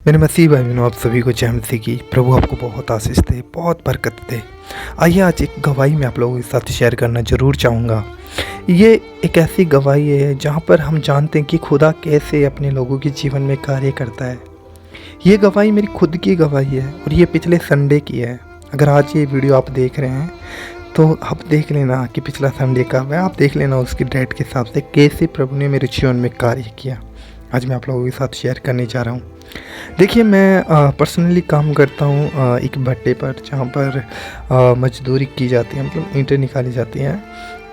मेरे मसीह भाई बहनों, आप सभी को जय मसीह की। प्रभु आपको बहुत आशीष दे, बहुत बरकत दे। आइए आज एक गवाही मैं आप लोगों के साथ शेयर करना ज़रूर चाहूँगा। ये एक ऐसी गवाही है जहाँ पर हम जानते हैं कि खुदा कैसे अपने लोगों के जीवन में कार्य करता है। ये गवाही मेरी खुद की गवाही है और ये पिछले संडे की है। अगर आज ये वीडियो आप देख रहे हैं तो आप देख लेना कि पिछला संडे कब है, आप देख लेना उसकी डेट के हिसाब से कैसे प्रभु ने मेरे जीवन में कार्य किया। आज मैं आप लोगों के साथ शेयर करने जा रहा हूँ। देखिए, मैं पर्सनली काम करता हूँ एक भट्टे पर, जहाँ पर मजदूरी की जाती है, मतलब ईंटें निकाली जाती हैं।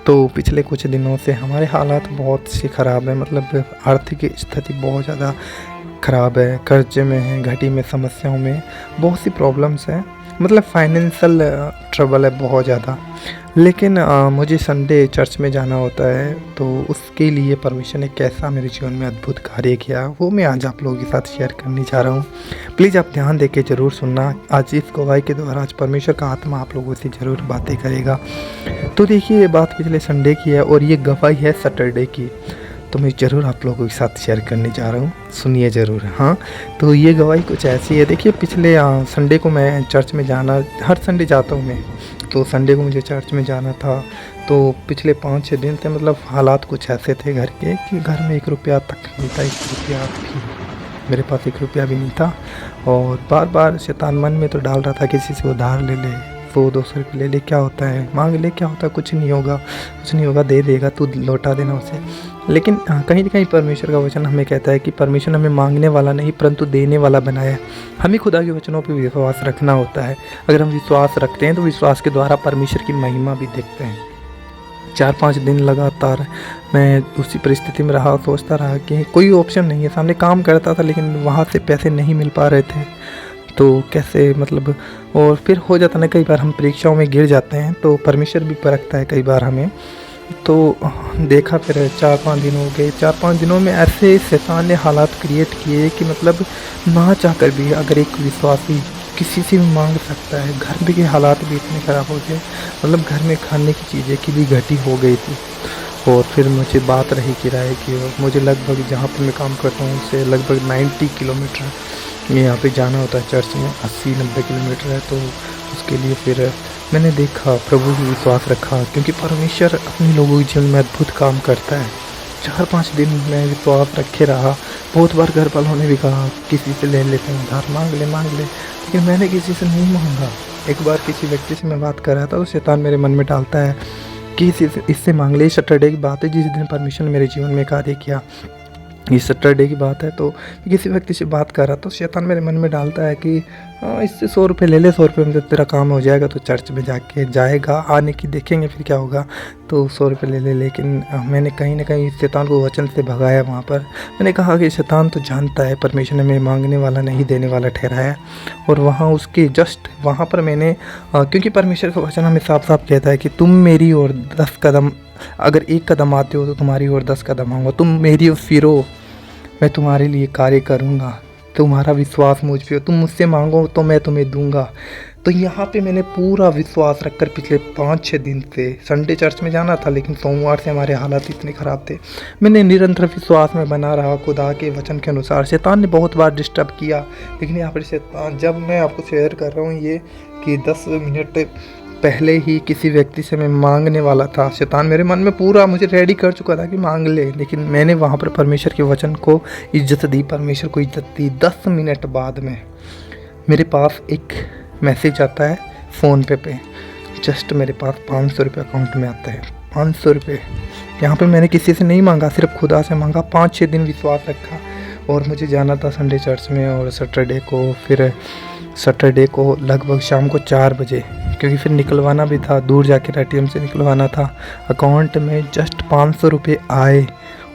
तो पिछले कुछ दिनों से हमारे हालात बहुत से ख़राब हैं, मतलब आर्थिक स्थिति बहुत ज़्यादा ख़राब है, कर्जे में है, घटी में, समस्याओं में बहुत सी प्रॉब्लम्स हैं, मतलब फाइनेंशियल ट्रबल है बहुत ज़्यादा। लेकिन मुझे संडे चर्च में जाना होता है, तो उसके लिए परमेश्वर ने कैसा मेरे जीवन में अद्भुत कार्य किया वो मैं आज आप लोगों के साथ शेयर करने जा रहा हूँ। प्लीज़ आप ध्यान देके ज़रूर सुनना। आज इस गवाही के द्वारा आज परमेश्वर का आत्मा आप लोगों से ज़रूर बातें करेगा। तो देखिए, ये बात पिछले संडे की है और ये गवाही है सैटरडे की, तो मैं ज़रूर आप लोगों के साथ शेयर करने जा रहा हूँ, सुनिए ज़रूर। हाँ, तो ये गवाही कुछ ऐसी है। देखिए, पिछले संडे को मैं चर्च में जाना, हर संडे जाता हूँ मैं, तो संडे को मुझे चर्च में जाना था। तो पिछले 5-6 दिन से मतलब हालात कुछ ऐसे थे घर के कि घर में 1 रुपया तक नहीं था, 1 रुपया भी, मेरे पास 1 रुपया भी नहीं था। और बार बार शैतान मन में तो डाल रहा था किसी से उधार ले ले, 100-200 रुपये ले ले, क्या होता है, मांग ले, क्या होता है, कुछ नहीं होगा, दे देगा, तू लौटा देना उसे। लेकिन कहीं ना कहीं परमेश्वर का वचन हमें कहता है कि परमेश्वर हमें मांगने वाला नहीं परंतु देने वाला बनाया है। हमें खुदा के वचनों पर विश्वास रखना होता है। अगर हम विश्वास रखते हैं तो विश्वास के द्वारा परमेश्वर की महिमा भी देखते हैं। 4-5 दिन लगातार मैं उसी परिस्थिति में रहा, सोचता रहा कि कोई ऑप्शन नहीं है, सामने काम करता था लेकिन वहाँ से पैसे नहीं मिल पा रहे थे, तो कैसे, मतलब। और फिर हो जाता ना, कई बार हम परीक्षाओं में गिर जाते हैं तो परमेश्वर भी परखता है कई बार हमें। तो देखा, फिर 4-5 दिन हो गए। 4-5 दिनों में ऐसे शैतान ने हालात क्रिएट किए कि मतलब ना चाहकर भी अगर एक विश्वासी किसी से भी मांग सकता है। घर में के हालात भी इतने ख़राब हो गए, मतलब घर में खाने की चीज़ें की भी घटी हो गई थी। और फिर मुझे बात रही किराए की, और मुझे लगभग जहाँ पर मैं काम करता हूँ उससे लगभग 90 किलोमीटर यहाँ पे जाना होता है चर्च में, 80-90 किलोमीटर है। तो उसके लिए फिर मैंने देखा, प्रभु की विश्वास रखा, क्योंकि परमेश्वर अपने लोगों के जीवन में अद्भुत काम करता है। 4-5 दिन मैं विश्वास रखे रहा। बहुत बार घर वालों ने भी कहा किसी से ले लेते हैं उधार, मांग ले, लेकिन मैंने किसी से नहीं मांगा। एक बार किसी व्यक्ति से मैं बात कर रहा था, तो शैतान मेरे मन में डालता है कि इससे मांग ले। सैटरडे की बात है जिस दिन परमेश्वर ने मेरे जीवन में कार्य किया, ये सैटरडे की बात है। तो किसी व्यक्ति से बात कर रहा, तो शैतान मेरे मन में डालता है कि इससे 100 रुपये ले ले, 100 रुपये में जब तेरा काम हो जाएगा तो चर्च में जाएगा, आने की देखेंगे फिर क्या होगा, तो 100 रुपये ले ले। लेकिन मैंने कहीं ना कहीं शैतान को वचन से भगाया। वहाँ पर मैंने कहा कि शैतान तो जानता है परमेश्वर ने मैं मांगने वाला नहीं देने वाला ठहराया। और वहाँ उसके जस्ट वहाँ पर मैंने क्योंकि परमेश्वर का वचन हमें साफ साफ कहता है कि तुम मेरी ओर 10 कदम, अगर 1 कदम आते हो तो तुम्हारी ओर 10 कदम आऊँगा, तुम मेरी ओर फिरो, मैं तुम्हारे लिए कार्य करूँगा, तुम्हारा विश्वास मुझ पे हो, तुम मुझसे मांगो तो मैं तुम्हें दूंगा। तो यहाँ पे मैंने पूरा विश्वास रखकर पिछले 5-6 दिन से, संडे चर्च में जाना था लेकिन सोमवार से हमारे हालात इतने ख़राब थे, मैंने निरंतर विश्वास में बना रहा खुदा के वचन के अनुसार। शैतान ने बहुत बार डिस्टर्ब किया, लेकिन यहाँ पर शैतान, जब मैं आपको शेयर कर रहा हूँ ये कि 10 मिनट पहले ही किसी व्यक्ति से मैं मांगने वाला था, शैतान मेरे मन में पूरा मुझे रेडी कर चुका था कि मांग ले, लेकिन मैंने वहाँ पर परमेश्वर के वचन को इज्जत दी, परमेश्वर को इज्जत दी। 10 मिनट बाद में मेरे पास एक मैसेज आता है फ़ोन पे जस्ट मेरे पास 500 रुपये अकाउंट में आता है। 500 रुपये यहाँ पे मैंने किसी से नहीं मांगा, सिर्फ खुदा से मांगा। 5-6 दिन विश्वास रखा और मुझे जाना था संडे चर्च में। और सैटरडे को लगभग शाम को 4 बजे, क्योंकि फिर निकलवाना भी था, दूर जाकर ATM से निकलवाना था। अकाउंट में जस्ट 500 रुपये आए,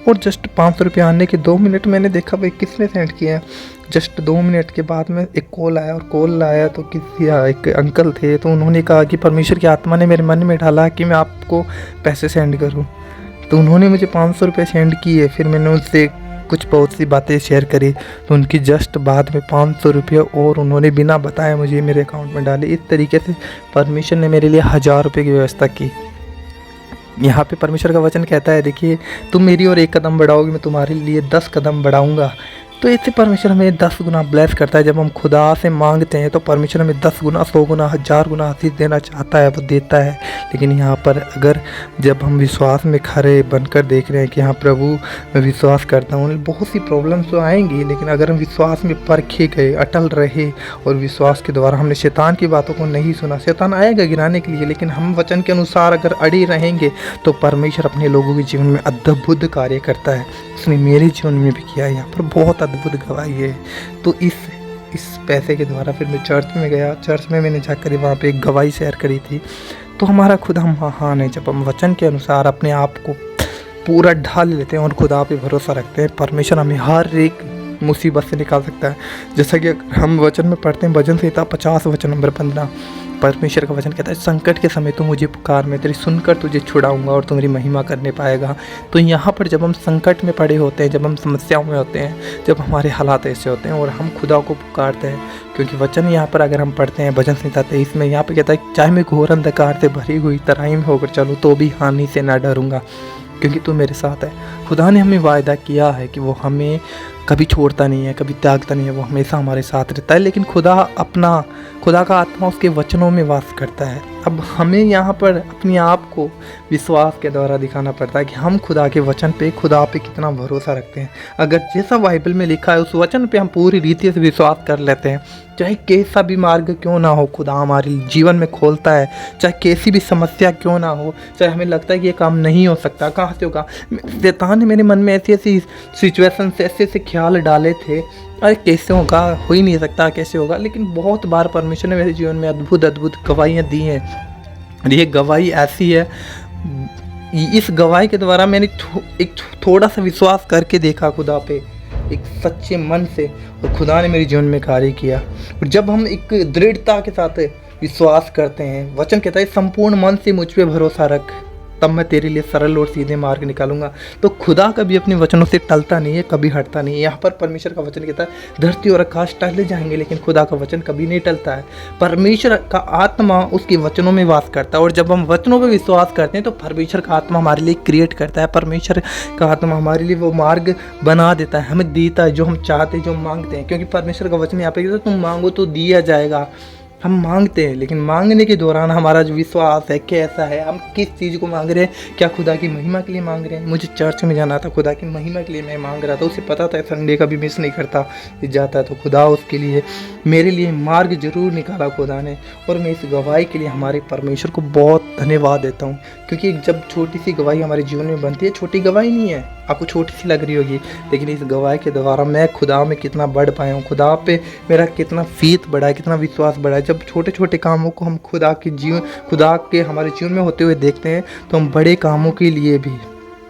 और जस्ट 500 रुपये आने के 2 मिनट मैंने देखा भाई किसने सेंड किया है। जस्ट 2 मिनट के बाद में एक कॉल आया, और कॉल आया तो एक अंकल थे, तो उन्होंने कहा कि परमेश्वर की आत्मा ने मेरे मन में डाला कि मैं आपको पैसे सेंड करूं। तो उन्होंने मुझे 500 रुपये सेंड किए। फिर मैंने उनसे कुछ बहुत सी बातें शेयर करी, तो उनकी जस्ट बाद में 500 रुपये और उन्होंने बिना बताए मुझे मेरे अकाउंट में डाले। इस तरीके से परमेश्वर ने मेरे लिए 1000 रुपये की व्यवस्था की। यहाँ पे परमेश्वर का वचन कहता है, देखिए, तुम मेरी ओर 1 कदम बढ़ाओगे, मैं तुम्हारे लिए 10 कदम बढ़ाऊँगा। तो इससे परमेश्वर हमें 10 गुना ब्लेस करता है। जब हम खुदा से मांगते हैं तो परमेश्वर हमें 10 गुना, 100 गुना, 1000 गुना आशीष देना चाहता है, वो देता है। लेकिन यहाँ पर अगर जब हम विश्वास में खड़े बनकर देख रहे हैं कि हाँ प्रभु मैं विश्वास करता हूँ, बहुत सी प्रॉब्लम्स तो आएंगी, लेकिन अगर हम विश्वास में परखे गए, अटल रहे और विश्वास के द्वारा हमने शैतान की बातों को नहीं सुना, शैतान आएगा गिराने के लिए, लेकिन हम वचन के अनुसार अगर अड़े रहेंगे तो परमेश्वर अपने लोगों के जीवन में अद्भुत कार्य करता है। उसने मेरे जीवन में भी किया है। यहाँ पर बहुत अद्भुत गवाही है। तो इस पैसे के द्वारा फिर मैं चर्च में गया। चर्च में मैंने जाकर वहाँ पे एक गवाही शेयर करी थी। तो हमारा खुदा महान है। जब हम वचन के अनुसार अपने आप को पूरा ढाल लेते हैं और खुदा पे भरोसा रखते हैं, परमेश्वर हमें हर एक मुसीबत से निकाल सकता है। जैसा कि हम वचन में पढ़ते हैं, भजन संहिता 50 वचन नंबर 15, परमेश्वर का वचन कहता है संकट के समय तू मुझे पुकार, मैं तेरी सुनकर तुझे छुड़ाऊंगा और तुम्हारी महिमा करने पाएगा। तो यहाँ पर जब हम संकट में पड़े होते हैं, जब हम समस्याओं में होते हैं, जब हमारे हालात ऐसे होते हैं और हम खुदा को पुकारते हैं, क्योंकि वचन यहाँ पर अगर हम पढ़ते हैं भजन संहिता 23 में, यहाँ पर कहता है चाहे मैं घोर अंधकार से भरी हुई तराई में होकर चलूँ तो भी हानि से ना डरूंगा, क्योंकि तू मेरे साथ है। खुदा ने हमें वायदा किया है कि वो हमें कभी छोड़ता नहीं है, कभी त्यागता नहीं है, वो हमेशा हमारे साथ रहता है। लेकिन खुदा का आत्मा उसके वचनों में वास करता है। अब हमें यहाँ पर अपने आप को विश्वास के द्वारा दिखाना पड़ता है कि हम खुदा के वचन पे, खुदा पे कितना भरोसा रखते हैं। अगर जैसा बाइबल में लिखा है उस वचन पे हम पूरी रीति से विश्वास कर लेते हैं, चाहे कैसा भी मार्ग क्यों ना हो खुदा हमारे जीवन में खोलता है, चाहे कैसी भी समस्या क्यों ना हो, चाहे हमें लगता है कि ये काम नहीं हो सकता, कहाँ से होगा। शैतान ने मेरे मन में ऐसी ऐसी सिचुएशन से ऐसे ख्याल डाले थे, अरे कैसे होगा, हो ही नहीं सकता, कैसे होगा। लेकिन बहुत बार परमेश्वर ने मेरे जीवन में अद्भुत गवाहियाँ दी हैं। और ये गवाही ऐसी है, इस गवाही के द्वारा मैंने एक थोड़ा सा विश्वास करके देखा खुदा पे, एक सच्चे मन से, और खुदा ने मेरे जीवन में कार्य किया। और जब हम एक दृढ़ता के साथ विश्वास करते हैं, वचन कहता है संपूर्ण मन से मुझ पे भरोसा रख, तब मैं तेरे लिए सरल और सीधे मार्ग निकालूंगा। तो खुदा कभी अपने वचनों से टलता नहीं है, कभी हटता नहीं है। यहाँ पर परमेश्वर का वचन कहता है धरती और आकाश टल जाएंगे लेकिन खुदा का वचन कभी नहीं टलता है। परमेश्वर का आत्मा उसके वचनों में वास करता है, और जब हम वचनों पर विश्वास करते हैं तो परमेश्वर का आत्मा हमारे लिए क्रिएट करता है। परमेश्वर का आत्मा हमारे लिए वो मार्ग बना देता है, हमें देता है जो हम चाहते हैं, जो मांगते हैं। क्योंकि परमेश्वर का वचन यहाँ पे कहता है तुम मांगो तो दिया जाएगा। हम मांगते हैं, लेकिन मांगने के दौरान हमारा जो विश्वास है कैसा है, हम किस चीज़ को मांग रहे हैं, क्या खुदा की महिमा के लिए मांग रहे हैं। मुझे चर्च में जाना था, खुदा की महिमा के लिए मैं मांग रहा था। उसे पता था संडे का भी मिस नहीं करता, जाता है तो खुदा उसके लिए मेरे लिए मार्ग जरूर निकाला खुदा ने। और मैं इस गवाही के लिए हमारे परमेश्वर को बहुत धन्यवाद देता हूँ, क्योंकि जब छोटी सी गवाही हमारे जीवन में बनती है, छोटी गवाही नहीं है, आपको छोटी सी लग रही होगी, लेकिन इस गवाही के द्वारा मैं खुदा में कितना बढ़ पाया हूँ, खुदा पे मेरा कितना फेथ बढ़ा है, कितना विश्वास बढ़ा है। जब छोटे छोटे कामों को हम खुदा के हमारे जीवन में होते हुए देखते हैं तो हम बड़े कामों के लिए भी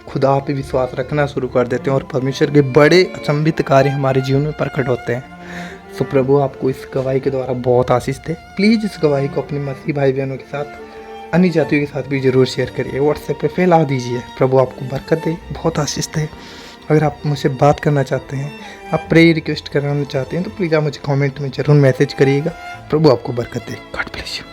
खुदा पे विश्वास रखना शुरू कर देते हैं, और परमेश्वर के बड़े अचंभित कार्य हमारे जीवन में प्रकट होते हैं। तो प्रभु आपको इस गवाही के द्वारा बहुत आशीष दे। प्लीज़ इस गवाही को अपने मसीह भाई बहनों के साथ, अन्य जातियों के साथ भी ज़रूर शेयर करिए, व्हाट्सएप पे फैला दीजिए। प्रभु आपको बरकत दे, बहुत आशीष दे। अगर आप मुझसे बात करना चाहते हैं, आप प्रेयर रिक्वेस्ट कराना चाहते हैं, तो प्लीज़ आप मुझे कमेंट में ज़रूर मैसेज करिएगा। प्रभु आपको बरकत दे। God bless you.